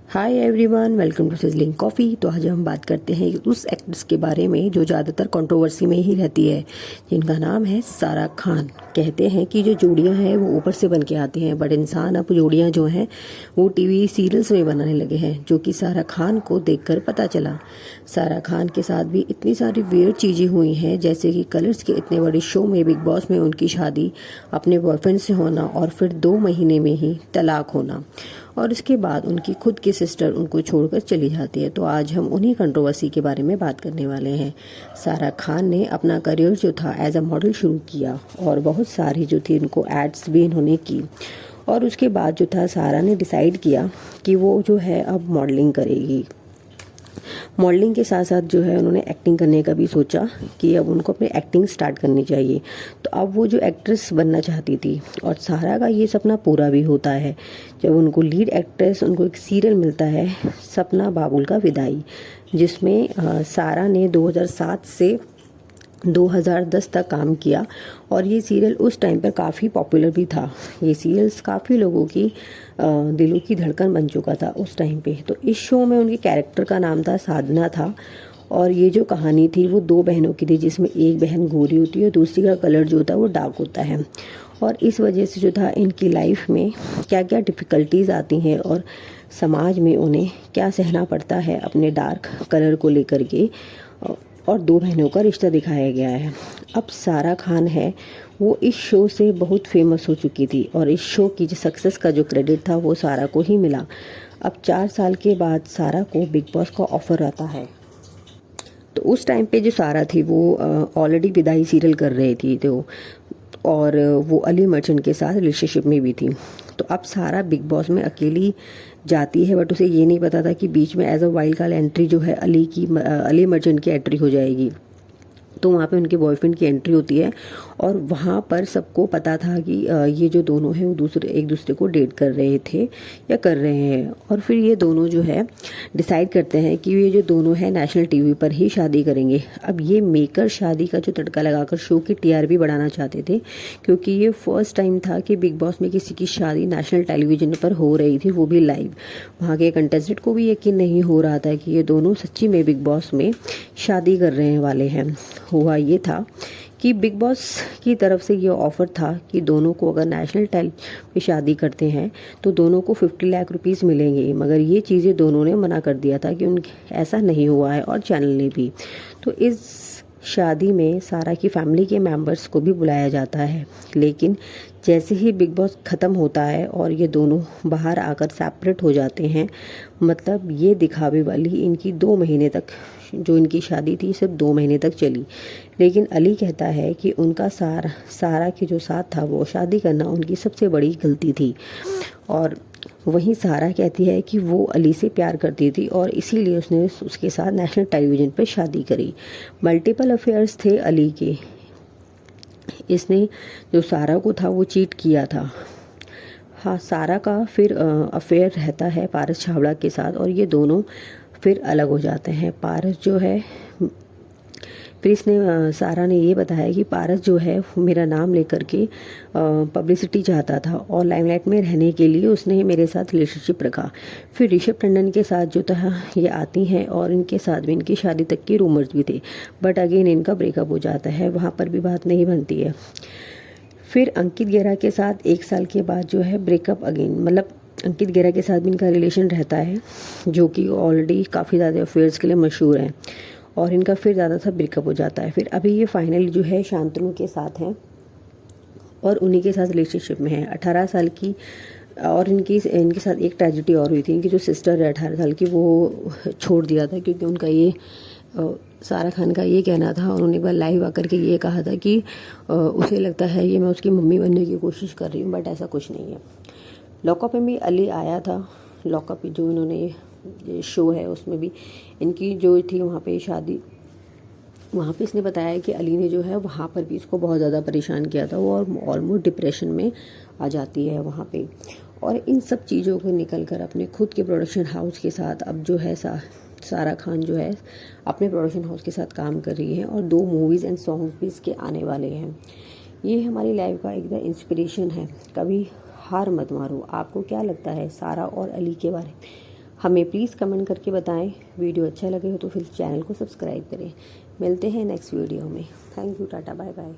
Hi everyone, welcome to Sizzling Coffee. तो आज हम बात करते हैं उस एक्ट्रेस के बारे में जो ज़्यादातर कंट्रोवर्सी में ही रहती है, जिनका नाम है सारा खान। कहते हैं कि जो जोड़ियां हैं वो ऊपर से बन के आती हैं, बट इंसान अब जोड़ियां जो हैं वो टीवी सीरियल्स में बनाने लगे हैं, जो कि सारा खान को देखकर पता चला। सारा खान के साथ भी इतनी सारी वियर्ड चीज़ें हुई हैं, जैसे कि कलर्स के इतने बड़े शो में बिग बॉस में उनकी शादी अपने बॉयफ्रेंड से होना और फिर 2 महीने में ही तलाक होना, और इसके बाद उनकी खुद की सिस्टर उनको छोड़कर चली जाती है। तो आज हम उन्हीं कंट्रोवर्सी के बारे में बात करने वाले हैं। सारा खान ने अपना करियर जो था एज अ मॉडल शुरू किया, और बहुत सारी जो थी उनको एड्स भी इन्होंने की, और उसके बाद जो था सारा ने डिसाइड किया कि वो जो है अब मॉडलिंग करेगी। मॉडलिंग के साथ साथ जो है उन्होंने एक्टिंग करने का भी सोचा कि अब उनको अपनी एक्टिंग स्टार्ट करनी चाहिए। तो अब वो जो एक्ट्रेस बनना चाहती थी, और सारा का ये सपना पूरा भी होता है जब उनको लीड एक्ट्रेस उनको एक सीरियल मिलता है, सपना बाबुल का विदाई, जिसमें सारा ने 2007 से 2010 तक काम किया, और ये सीरियल उस टाइम पर काफ़ी पॉपुलर भी था। ये सीरियल्स काफ़ी लोगों की दिलों की धड़कन बन चुका था उस टाइम पे। तो इस शो में उनके कैरेक्टर का नाम था साधना था, और ये जो कहानी थी वो 2 बहनों की थी, जिसमें एक बहन गोरी होती है और दूसरी का कलर जो होता है वो डार्क होता है। और इस वजह से जो था इनकी लाइफ में क्या क्या डिफ़िकल्टीज़ आती हैं, और समाज में उन्हें क्या सहना पड़ता है अपने डार्क कलर को लेकर के, और 2 बहनों का रिश्ता दिखाया गया है। अब सारा खान है वो इस शो से बहुत फेमस हो चुकी थी, और इस शो की जो सक्सेस का जो क्रेडिट था वो सारा को ही मिला। अब 4 साल के बाद सारा को बिग बॉस का ऑफर आता है। तो उस टाइम पे जो सारा थी वो ऑलरेडी विदाई सीरियल कर रही थी, तो और वो अली मर्चेंट के साथ रिलेशनशिप में भी थी। तो अब सारा बिग बॉस में अकेली जाती है, बट उसे ये नहीं पता था कि बीच में as a wild card entry जो है अली मर्चेंट की एंट्री हो जाएगी। तो वहाँ पे उनके बॉयफ्रेंड की एंट्री होती है, और वहाँ पर सबको पता था कि ये जो दोनों हैं वो एक दूसरे को डेट कर रहे थे या कर रहे हैं। और फिर ये दोनों जो है डिसाइड करते हैं कि ये जो दोनों हैं नेशनल टीवी पर ही शादी करेंगे। अब ये मेकर शादी का जो तड़का लगाकर शो की टीआरपी बढ़ाना चाहते थे, क्योंकि ये फर्स्ट टाइम था कि बिग बॉस में किसी की शादी नेशनल टेलीविजन पर हो रही थी, वो भी लाइव। वहाँ के कंटेस्टेंट को भी यकीन नहीं हो रहा था कि ये दोनों सच्ची में बिग बॉस में शादी कर रहे वाले हैं। हुआ ये था कि बिग बॉस की तरफ से ये ऑफ़र था कि दोनों को अगर नेशनल टेल पे शादी करते हैं तो दोनों को 50 लाख रुपीस मिलेंगे, मगर ये चीज़ें दोनों ने मना कर दिया था कि ऐसा नहीं हुआ है, और चैनल ने भी। तो इस शादी में सारा की फैमिली के मेंबर्स को भी बुलाया जाता है, लेकिन जैसे ही बिग बॉस ख़त्म होता है और ये दोनों बाहर आकर सेपरेट हो जाते हैं, मतलब ये दिखावे वाली इनकी 2 महीने तक जो इनकी शादी थी सिर्फ 2 महीने तक चली। लेकिन अली कहता है कि उनका सारा के जो साथ था वो शादी करना उनकी सबसे बड़ी गलती थी, और वहीं सारा कहती है कि वो अली से प्यार करती थी और इसीलिए उसने उसके साथ नेशनल टेलीविज़न पर शादी करी। मल्टीपल अफेयर्स थे अली के, इसने जो सारा को था वो चीट किया था। हाँ, सारा का फिर अफेयर रहता है पारस छावड़ा के साथ, और ये दोनों फिर अलग हो जाते हैं। पारस जो है फिर इसने सारा ने ये बताया कि पारस जो है मेरा नाम लेकर के पब्लिसिटी चाहता था, और लाइमलाइट में रहने के लिए उसने मेरे साथ रिलेशनशिप रखा। फिर ऋषभ टंडन के साथ जो था ये आती हैं, और इनके साथ भी इनकी शादी तक के रूमर्स भी थे, बट अगेन इनका ब्रेकअप हो जाता है, वहाँ पर भी बात नहीं बनती है। फिर अंकित गेरा के साथ 1 साल के बाद जो है ब्रेकअप अगेन, मतलब अंकित गेरा के साथ भी इनका रिलेशन रहता है, जो कि ऑलरेडी काफ़ी ज़्यादा अफेयर्स के लिए मशहूर हैं, और इनका फिर ज़्यादा सा ब्रेकअप हो जाता है। फिर अभी ये फाइनली जो है शांतनु के साथ हैं, और उन्हीं के साथ रिलेशनशिप में है 18 साल की। और इनके साथ एक ट्रेजिडी और हुई थी, इनकी जो सिस्टर है 18 साल की, वो छोड़ दिया था, क्योंकि उनका ये सारा खान का ये कहना था, उन्होंने एक बार लाइव आकर के ये कहा था कि उसे लगता है ये मैं उसकी मम्मी बनने की कोशिश कर रही हूँ, बट ऐसा कुछ नहीं है। लॉकअप में भी अली आया था, लॉकअप जो इन्होंने ये शो है उसमें भी इनकी जो थी वहाँ पे शादी, वहाँ पे इसने बताया कि अली ने जो है वहाँ पर भी इसको बहुत ज़्यादा परेशान किया था, वो और ऑलमोस्ट डिप्रेशन में आ जाती है वहाँ पे। और इन सब चीज़ों को निकल कर अपने खुद के प्रोडक्शन हाउस के साथ अब जो है सारा खान जो है अपने प्रोडक्शन हाउस के साथ काम कर रही है, और 2 मूवीज़ एंड सॉन्ग्स भी इसके आने वाले हैं। ये हमारी लाइफ का एकदम इंस्पिरेशन है, कभी हार मत मारो। आपको क्या लगता है सारा और अली के बारे में? हमें प्लीज़ कमेंट करके बताएं। वीडियो अच्छा लगे हो तो फिर चैनल को सब्सक्राइब करें। मिलते हैं नेक्स्ट वीडियो में। Thank you, tata, bye bye.